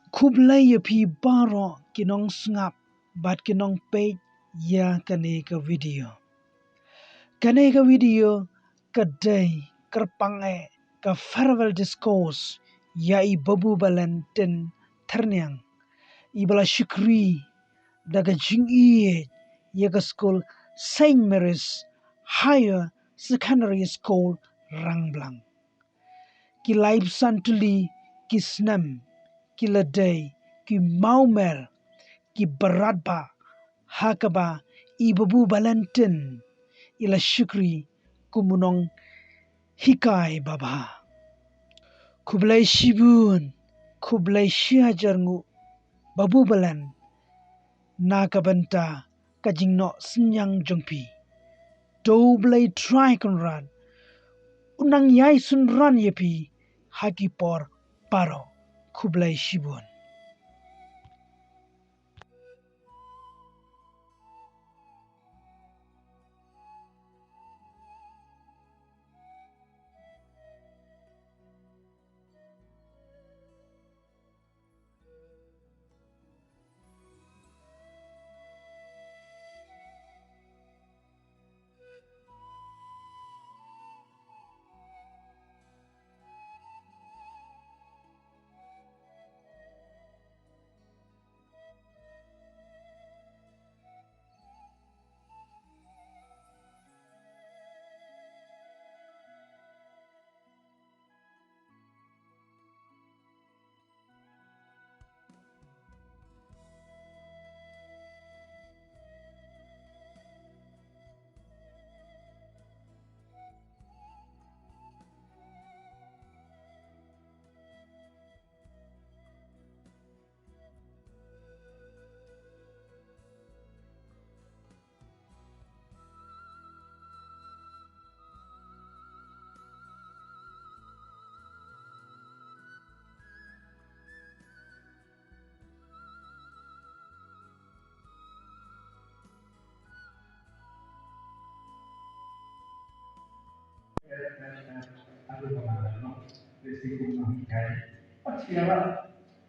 Khublei ya phi baro kinong sngap bat kinong page ya kane ka video. Kane ka video ka day kerpange ka farewell discourse ya I Babu Valentine Thyrniang ibala syukri daga jingiye ya ka school Saint Mary's Higher Secondary School Rangblang. Ki live santuli ki snam ki ladai ki maumel ki beratba hakaba I Babu Valentine ila syukri kumunong hikai baba. Khublei shibun khublei syajarngu Babu Balan na kabanta kajingno senyang jongpi. Doublei try konran unang yai sunran yepi haki por paro khublei shibun.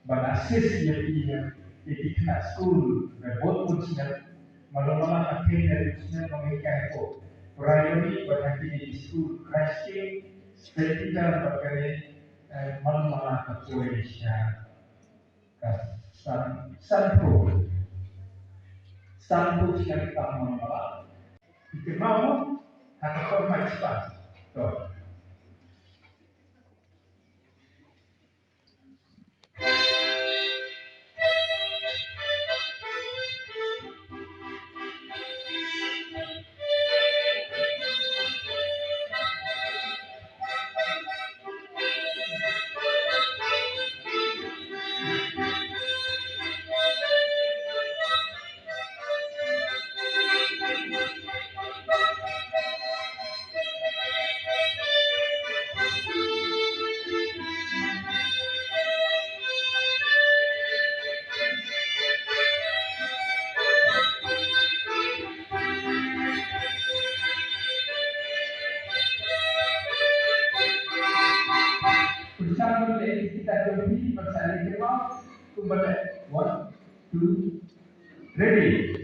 Banasis yang kena school buat ujian malam-malam akhirnya ujian mengikat ko primary berhenti di school crashing sekitar berkali malam-malam kepolisian sanpro siang kita malam-malam itu mau atau format cepat tuh. Bersama kita berdiri bersama jemaah kembali 1, 2, ready.